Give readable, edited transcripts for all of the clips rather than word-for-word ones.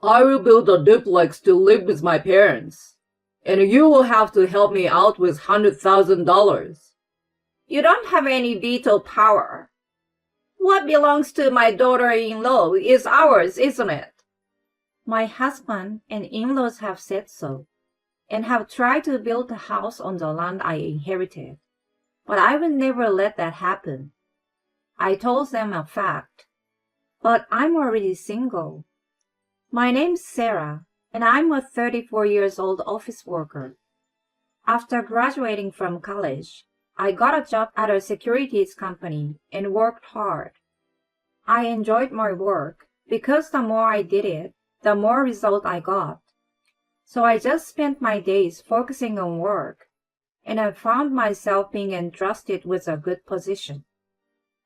I will build a duplex to live with my parents, and you will have to help me out with $100,000. You don't have any veto power. What belongs to my daughter-in-law is ours, isn't it? My husband and in-laws have said so, and have tried to build a house on the land I inherited, but I will never let that happen. I told them a fact. But I'm already single. My name's Sarah, and I'm a 34 years old office worker. After graduating from college, I got a job at a securities company and worked hard. I enjoyed my work because the more I did it, the more result I got. So I just spent my days focusing on work, and I found myself being entrusted with a good position.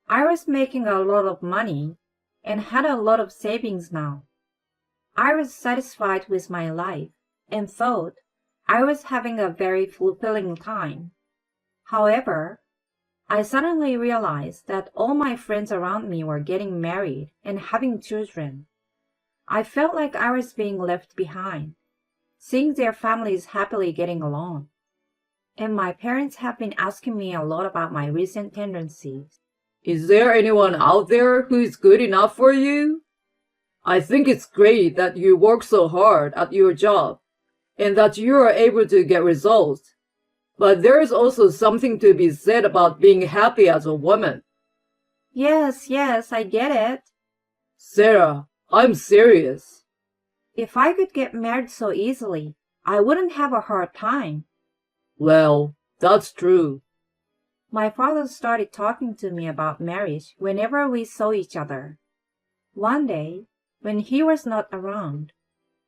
I was making a lot of money and had a lot of savings now. I was satisfied with my life and thought I was having a very fulfilling time. However, I suddenly realized that all my friends around me were getting married and having children. I felt like I was being left behind, seeing their families happily getting along. And my parents have been asking me a lot about my recent tendencies. Is there anyone out there who is good enough for you? I think it's great that you work so hard at your job and that you are able to get results. But there is also something to be said about being happy as a woman. Yes, I get it. Sarah, I'm serious. If I could get married so easily, I wouldn't have a hard time. Well, that's true. My father started talking to me about marriage whenever we saw each other. One day, when he was not around,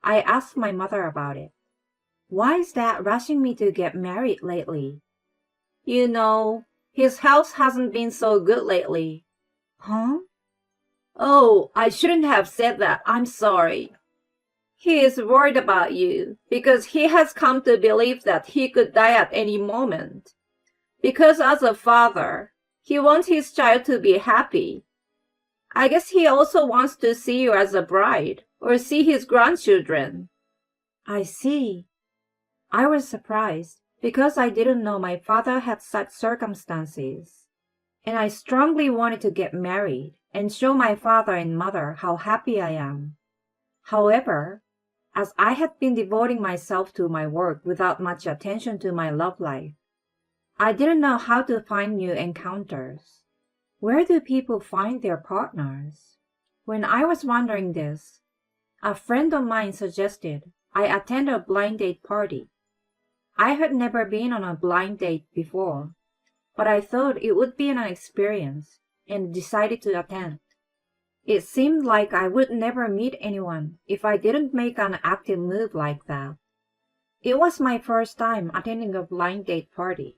I asked my mother about it. Why is Dad rushing me to get married lately? You know, his health hasn't been so good lately. Huh? Oh, I shouldn't have said that. I'm sorry. He is worried about you because he has come to believe that he could die at any moment. Because as a father, he wants his child to be happy. I guess he also wants to see you as a bride or see his grandchildren. I see. I was surprised because I didn't know my father had such circumstances. And I strongly wanted to get married and show my father and mother how happy I am. However, as I had been devoting myself to my work without much attention to my love life, I didn't know how to find new encounters. Where do people find their partners? When I was wondering this, a friend of mine suggested I attend a blind date party. I had never been on a blind date before, but I thought it would be an experience and decided to attend. It seemed like I would never meet anyone if I didn't make an active move like that. It was my first time attending a blind date party,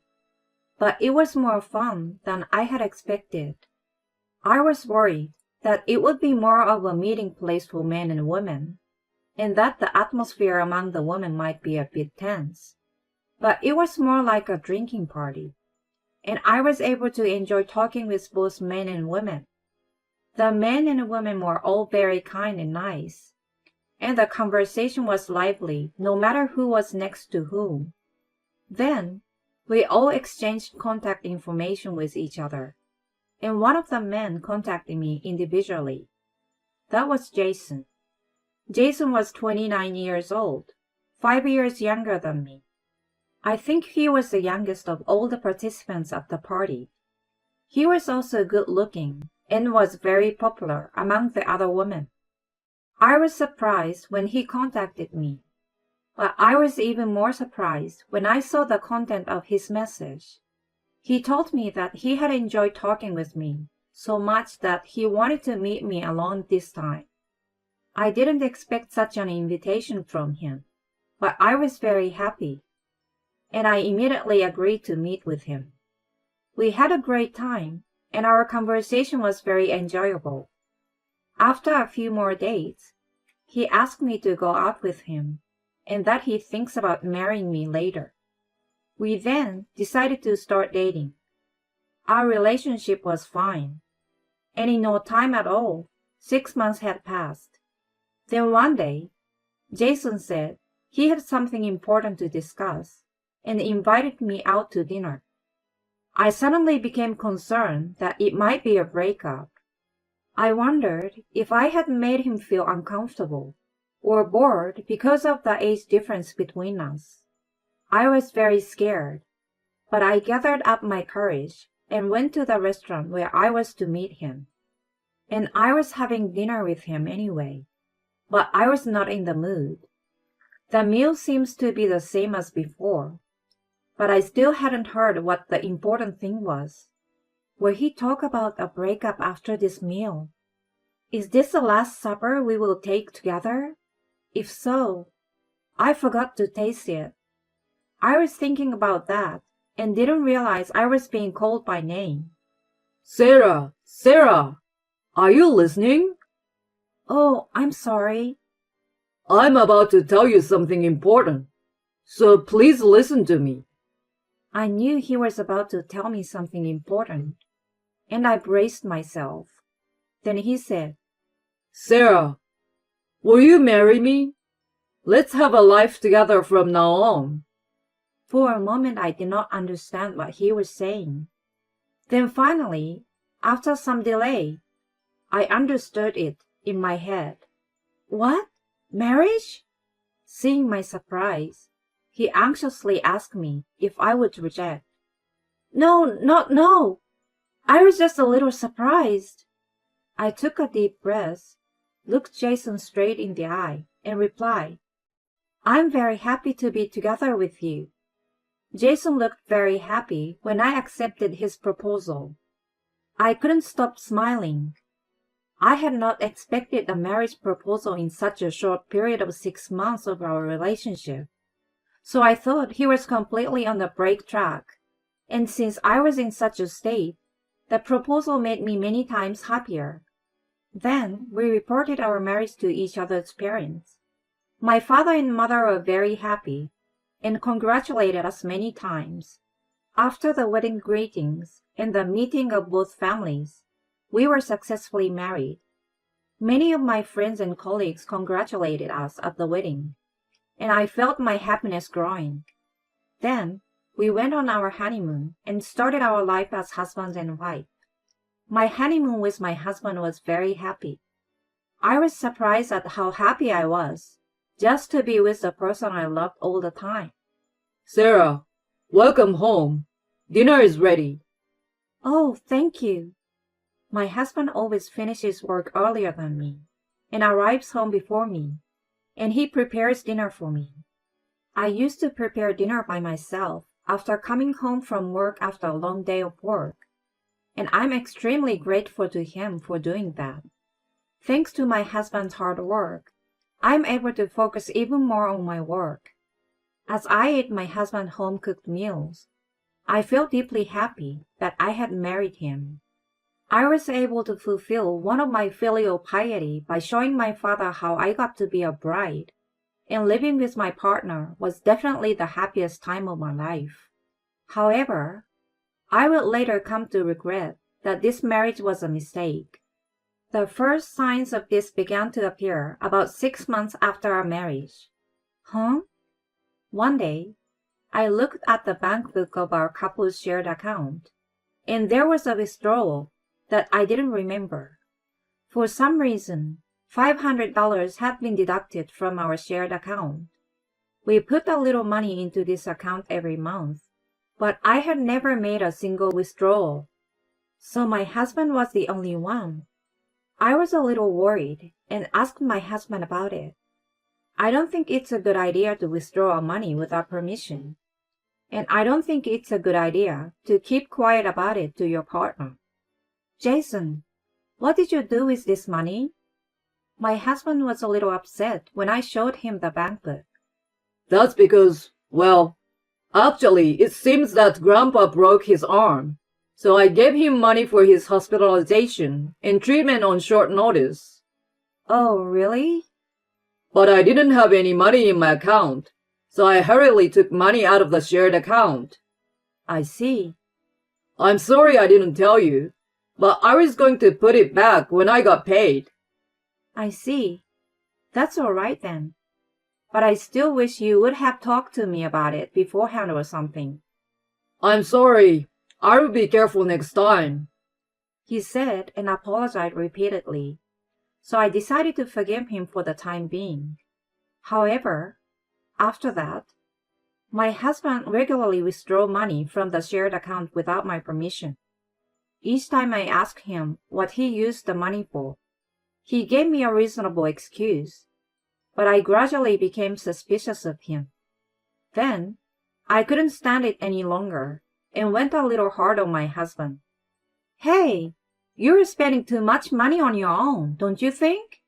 but it was more fun than I had expected. I was worried that it would be more of a meeting place for men and women, and that the atmosphere among the women might be a bit tense. But it was more like a drinking party, and I was able to enjoy talking with both men and women. The men and women were all very kind and nice, and the conversation was lively no matter who was next to whom. Then, we all exchanged contact information with each other, and one of the men contacted me individually. That was Jason. Jason was 29 years old, 5 years younger than me. I think he was the youngest of all the participants at the party. He was also good looking and was very popular among the other women. I was surprised when he contacted me, but I was even more surprised when I saw the content of his message. He told me that he had enjoyed talking with me so much that he wanted to meet me alone this time. I didn't expect such an invitation from him, but I was very happy, and I immediately agreed to meet with him. We had a great time, and our conversation was very enjoyable. After a few more dates, he asked me to go out with him, and that he thinks about marrying me later. We then decided to start dating. Our relationship was fine, and in no time at all, 6 months had passed. Then one day, Jason said he had something important to discuss and invited me out to dinner. I suddenly became concerned that it might be a breakup. I wondered if I had made him feel uncomfortable or bored because of the age difference between us. I was very scared, but I gathered up my courage and went to the restaurant where I was to meet him. And I was having dinner with him anyway, but I was not in the mood. The meal seems to be the same as before, but I still hadn't heard what the important thing was. Will he talk about a breakup after this meal? Is this the last supper we will take together? If so, I forgot to taste it. I was thinking about that and didn't realize I was being called by name. Sarah, Sarah, are you listening? Oh, I'm sorry. I'm about to tell you something important, so please listen to me. I knew he was about to tell me something important, and I braced myself. Then he said, Sarah, will you marry me? Let's have a life together from now on. For a moment I did not understand what he was saying. Then finally, after some delay, I understood it in my head. What? Marriage? Seeing my surprise, he anxiously asked me if I would reject. No. I was just a little surprised. I took a deep breath, looked Jason straight in the eye, and replied, I'm very happy to be together with you. Jason looked very happy when I accepted his proposal. I couldn't stop smiling. I had not expected a marriage proposal in such a short period of 6 months of our relationship. So I thought he was completely on the break track. And since I was in such a state, the proposal made me many times happier. Then we reported our marriage to each other's parents. My father and mother were very happy and congratulated us many times. After the wedding greetings and the meeting of both families, we were successfully married. Many of my friends and colleagues congratulated us at the wedding, and I felt my happiness growing. Then we went on our honeymoon and started our life as husband and wife. My honeymoon with my husband was very happy. I was surprised at how happy I was, just to be with the person I loved all the time. Sarah, welcome home. Dinner is ready. Oh, thank you. My husband always finishes work earlier than me and arrives home before me, and he prepares dinner for me. I used to prepare dinner by myself after coming home from work after a long day of work, and I'm extremely grateful to him for doing that. Thanks to my husband's hard work, I'm able to focus even more on my work. As I ate my husband's home-cooked meals, I felt deeply happy that I had married him. I was able to fulfill one of my filial piety by showing my father how I got to be a bride, and living with my partner was definitely the happiest time of my life. However, I would later come to regret that this marriage was a mistake. The first signs of this began to appear about 6 months after our marriage. One day, I looked at the bank book of our couple's shared account, and there was a withdrawal that I didn't remember. For some reason, $500 had been deducted from our shared account. We put a little money into this account every month, but I had never made a single withdrawal. So my husband was the only one. I was a little worried and asked my husband about it. I don't think it's a good idea to withdraw money without permission. And I don't think it's a good idea to keep quiet about it to your partner. Jason, what did you do with this money? My husband was a little upset when I showed him the bank book. That's because, well, actually, it seems that Grandpa broke his arm, so I gave him money for his hospitalization and treatment on short notice. Oh, really? But I didn't have any money in my account, so I hurriedly took money out of the shared account. I see. I'm sorry I didn't tell you, but I was going to put it back when I got paid. I see. That's all right then. but I still wish you would have talked to me about it beforehand or something. I'm sorry. I will be careful next time. He said and apologized repeatedly, so I decided to forgive him for the time being. However, after that, my husband regularly withdrew money from the shared account without my permission. Each time I asked him what he used the money for, he gave me a reasonable excuse, but I gradually became suspicious of him. Then, I couldn't stand it any longer and went a little hard on my husband. Hey, you're spending too much money on your own, don't you think?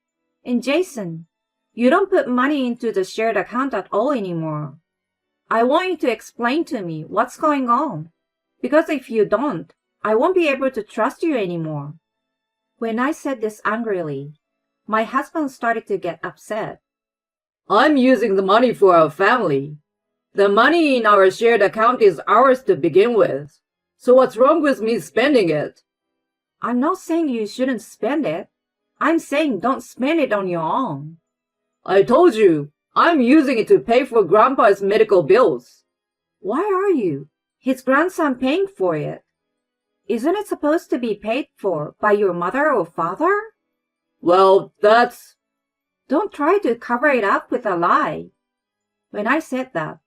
And Jason, you don't put money into the shared account at all anymore. I want you to explain to me what's going on, because if you don't, I won't be able to trust you anymore. When I said this angrily, my husband started to get upset. I'm using the money for our family. The money in our shared account is ours to begin with. So what's wrong with me spending it? I'm not saying you shouldn't spend it. I'm saying don't spend it on your own. I told you, I'm using it to pay for Grandpa's medical bills. Why are you? His grandson paying for it. Isn't it supposed to be paid for by your mother or father? Well, that's... Don't try to cover it up with a lie. When I said that,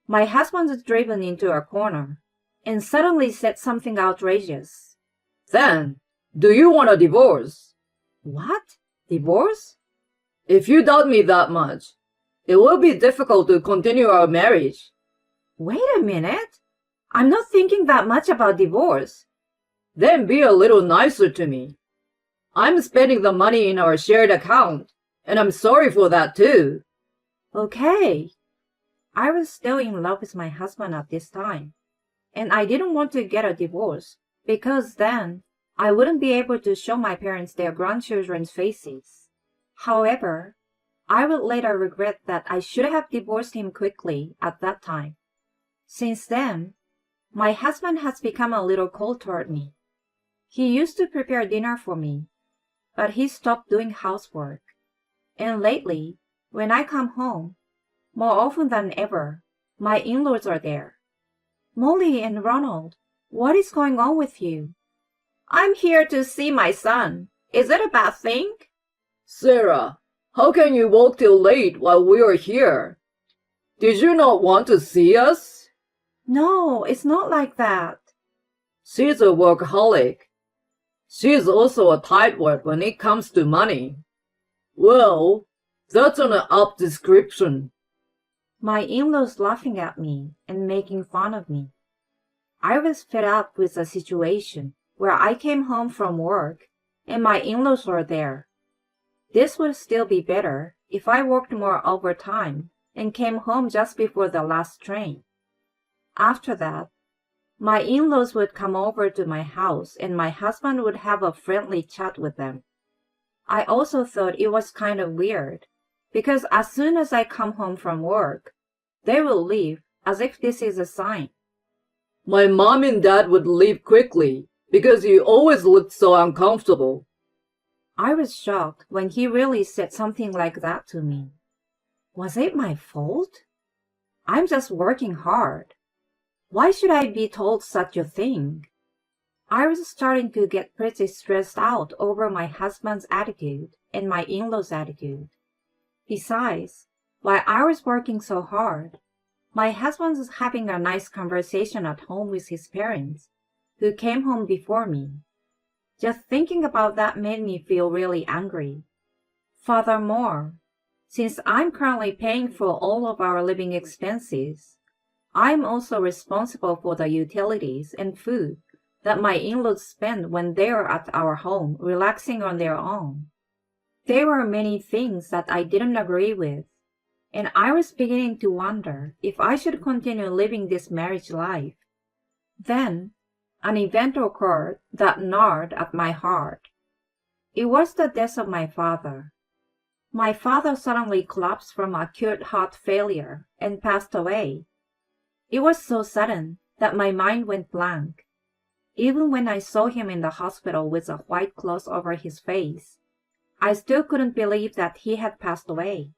my husband was driven into a corner and suddenly said something outrageous. Then, do you want a divorce? What? Divorce? If you doubt me that much, it will be difficult to continue our marriage. Wait a minute. I'm not thinking that much about divorce. Then be a little nicer to me. I'm spending the money in our shared account, and I'm sorry for that too. Okay. I was still in love with my husband at this time, and I didn't want to get a divorce because then I wouldn't be able to show my parents their grandchildren's faces. However, I would later regret that I should have divorced him quickly at that time. Since then, my husband has become a little cold toward me. He used to prepare dinner for me, but he stopped doing housework. And lately, when I come home, more often than ever, my in-laws are there. Molly and Ronald, what is going on with you? I'm here to see my son. Is it a bad thing? Sarah, how can you walk till late while we are here? Did you not want to see us? No, it's not like that. She's a workaholic. She's also a tightwad when it comes to money. Well, that's an apt description. My in-laws laughing at me and making fun of me. I was fed up with the situation where I came home from work and my in-laws were there. This would still be better if I worked more overtime and came home just before the last train. After that, my in-laws would come over to my house and my husband would have a friendly chat with them. I also thought it was kind of weird because as soon as I come home from work, they will leave as if this is a sign. My mom and dad would leave quickly because you always looked so uncomfortable. I was shocked when he really said something like that to me. Was it my fault? I'm just working hard. Why should I be told such a thing? I was starting to get pretty stressed out over my husband's attitude and my in-laws' attitude. Besides, while I was working so hard, my husband was having a nice conversation at home with his parents, who came home before me. Just thinking about that made me feel really angry. Furthermore, since I'm currently paying for all of our living expenses, I'm also responsible for the utilities and food that my in-laws spend when they are at our home relaxing on their own. There were many things that I didn't agree with, and I was beginning to wonder if I should continue living this marriage life. Then, an event occurred that gnawed at my heart. It was the death of my father. My father suddenly collapsed from acute heart failure and passed away. It was so sudden that my mind went blank. Even when I saw him in the hospital with a white cloth over his face, I still couldn't believe that he had passed away.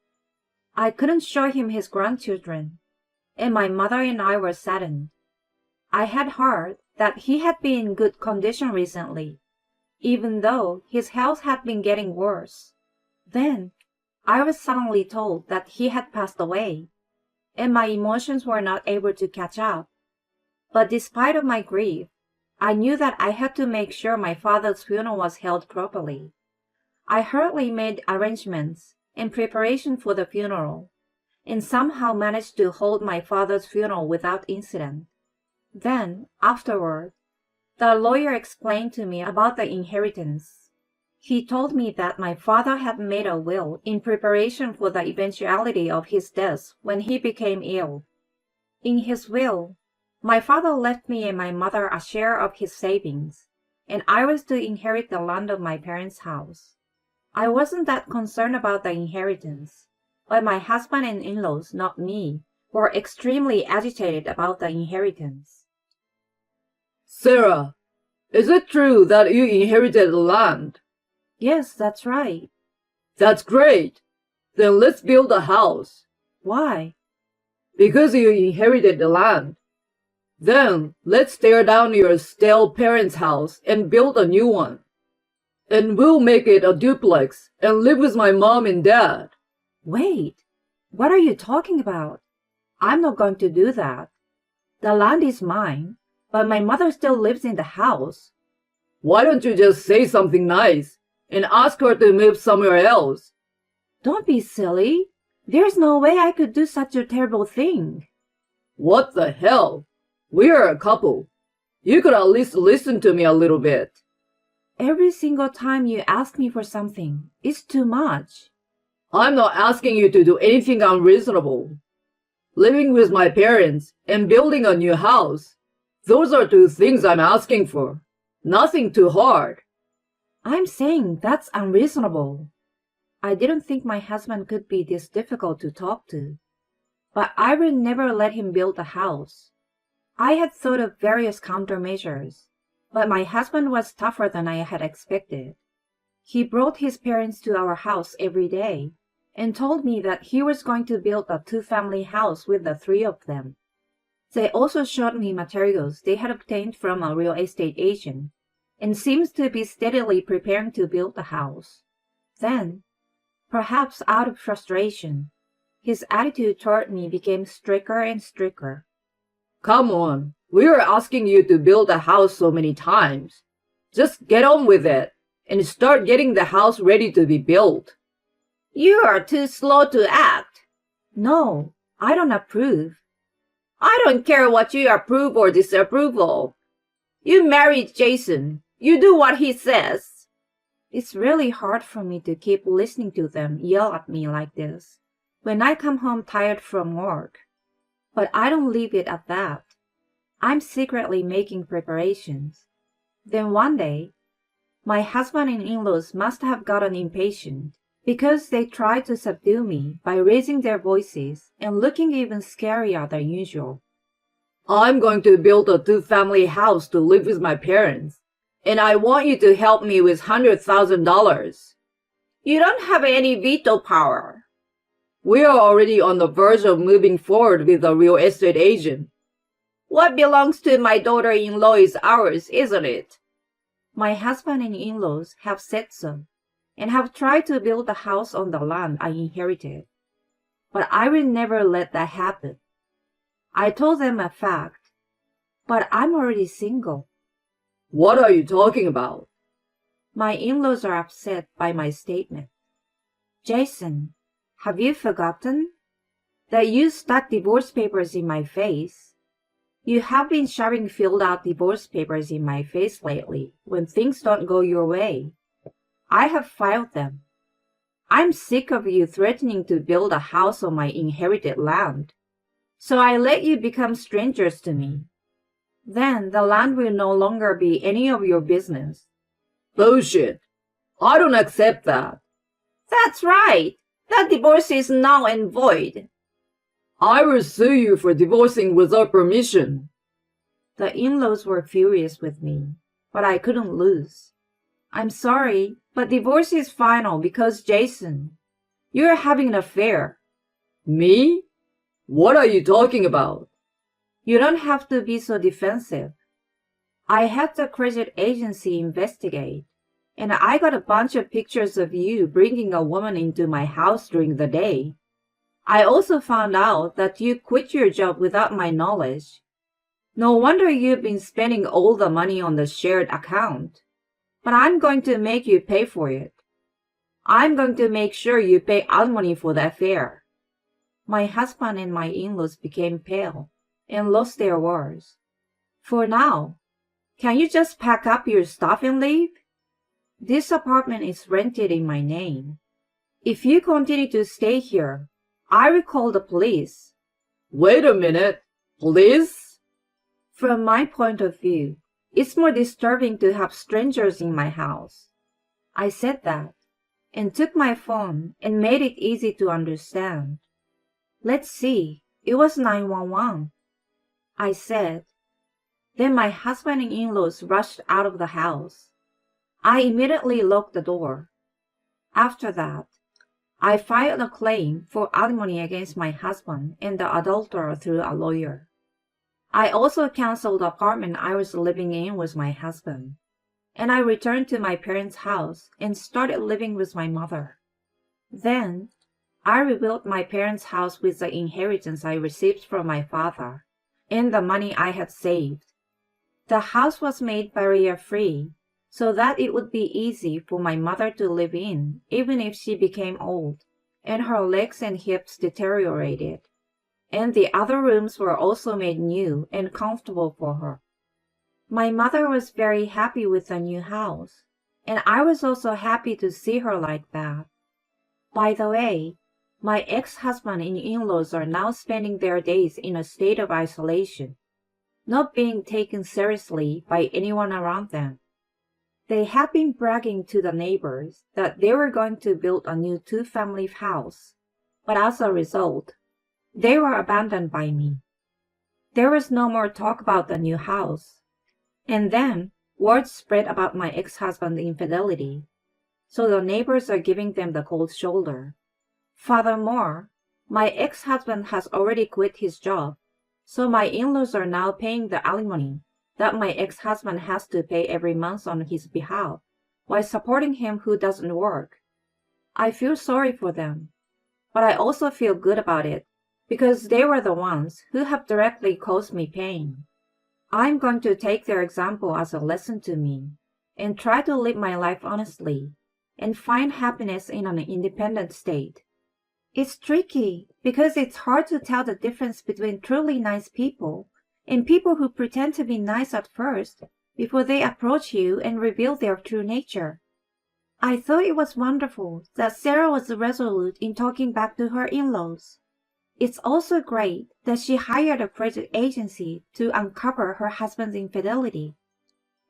I couldn't show him his grandchildren, and my mother and I were saddened. I had heard that he had been in good condition recently, even though his health had been getting worse. Then, I was suddenly told that he had passed away, and my emotions were not able to catch up. But despite of my grief, I knew that I had to make sure my father's funeral was held properly. I hurriedly made arrangements in preparation for the funeral, and somehow managed to hold my father's funeral without incident. Then, afterward, the lawyer explained to me about the inheritance. He told me that my father had made a will in preparation for the eventuality of his death when he became ill. In his will, my father left me and my mother a share of his savings, and I was to inherit the land of my parents' house. I wasn't that concerned about the inheritance, but my husband and in-laws, not me, were extremely agitated about the inheritance. Sarah, is it true that you inherited the land? Yes, that's right. That's great. Then let's build a house. Why? Because you inherited the land. Then let's tear down your stale parents' house and build a new one. And we'll make it a duplex and live with my mom and dad. Wait, what are you talking about? I'm not going to do that. The land is mine, but my mother still lives in the house. Why don't you just say something nice and ask her to move somewhere else? Don't be silly. There's no way I could do such a terrible thing. What the hell? We are a couple. You could at least listen to me a little bit. Every single time you ask me for something, it's too much. I'm not asking you to do anything unreasonable. Living with my parents and building a new house, those are two things I'm asking for. Nothing too hard. I'm saying that's unreasonable. I didn't think my husband could be this difficult to talk to. But I would never let him build a house. I had thought of various countermeasures, but my husband was tougher than I had expected. He brought his parents to our house every day and told me that he was going to build a two-family house with the three of them. They also showed me materials they had obtained from a real estate agent and seems to be steadily preparing to build the house. Then, perhaps out of frustration, his attitude toward me became stricter and stricter. Come on, we are asking you to build a house so many times. Just get on with it and start getting the house ready to be built. You are too slow to act. No, I don't approve. I don't care what you approve or disapprove of. You married Jason. You do what he says. It's really hard for me to keep listening to them yell at me like this when I come home tired from work. But I don't leave it at that. I'm secretly making preparations. Then one day, my husband and in-laws must have gotten impatient because they tried to subdue me by raising their voices and looking even scarier than usual. I'm going to build a two-family house to live with my parents, and I want you to help me with $100,000. You don't have any veto power. We are already on the verge of moving forward with a real estate agent. What belongs to my daughter-in-law is ours, isn't it? My husband and in-laws have said so, and have tried to build a house on the land I inherited. But I will never let that happen. I told them a fact, but I'm already single. What are you talking about? My in-laws are upset by my statement. Jason, have you forgotten that you stuck divorce papers in my face? You have been shoving filled-out divorce papers in my face lately when things don't go your way. I have filed them. I'm sick of you threatening to build a house on my inherited land. So I let you become strangers to me. Then the land will no longer be any of your business. Bullshit. I don't accept that. That's right. That divorce is null and void. I will sue you for divorcing without permission. The in-laws were furious with me, but I couldn't lose. I'm sorry, but divorce is final because Jason, you're having an affair. Me? What are you talking about? You don't have to be so defensive. I had the credit agency investigate, and I got a bunch of pictures of you bringing a woman into my house during the day. I also found out that you quit your job without my knowledge. No wonder you've been spending all the money on the shared account. But I'm going to make you pay for it. I'm going to make sure you pay alimony for the affair. My husband and my in-laws became pale and lost their words. For now, can you just pack up your stuff and leave? This apartment is rented in my name. If you continue to stay here, I will call the police. Wait a minute. Police? From my point of view, it's more disturbing to have strangers in my house. I said that and took my phone and made it easy to understand. Let's see, it was 911. I said. Then my husband and in-laws rushed out of the house. I immediately locked the door. After that, I filed a claim for alimony against my husband and the adulterer through a lawyer. I also canceled the apartment I was living in with my husband, and I returned to my parents' house and started living with my mother. Then, I rebuilt my parents' house with the inheritance I received from my father and the money I had saved. The house was made barrier-free so that it would be easy for my mother to live in even if she became old and her legs and hips deteriorated. And the other rooms were also made new and comfortable for her. My mother was very happy with the new house, and I was also happy to see her like that. By the way, my ex-husband and in-laws are now spending their days in a state of isolation, not being taken seriously by anyone around them. They had been bragging to the neighbors that they were going to build a new 2-family house, but as a result, they were abandoned by me. There was no more talk about the new house. And then, word spread about my ex-husband's infidelity. So the neighbors are giving them the cold shoulder. Furthermore, my ex-husband has already quit his job. So my in-laws are now paying the alimony that my ex-husband has to pay every month on his behalf, while supporting him who doesn't work. I feel sorry for them, but I also feel good about it, because they were the ones who have directly caused me pain. I'm going to take their example as a lesson to me and try to live my life honestly and find happiness in an independent state. It's tricky because it's hard to tell the difference between truly nice people and people who pretend to be nice at first before they approach you and reveal their true nature. I thought it was wonderful that Sarah was resolute in talking back to her in-laws. It's also great that she hired a credit agency to uncover her husband's infidelity.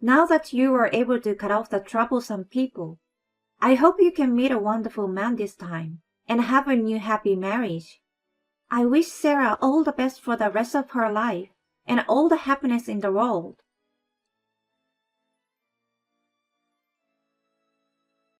Now that you were able to cut off the troublesome people, I hope you can meet a wonderful man this time and have a new happy marriage. I wish Sarah all the best for the rest of her life and all the happiness in the world.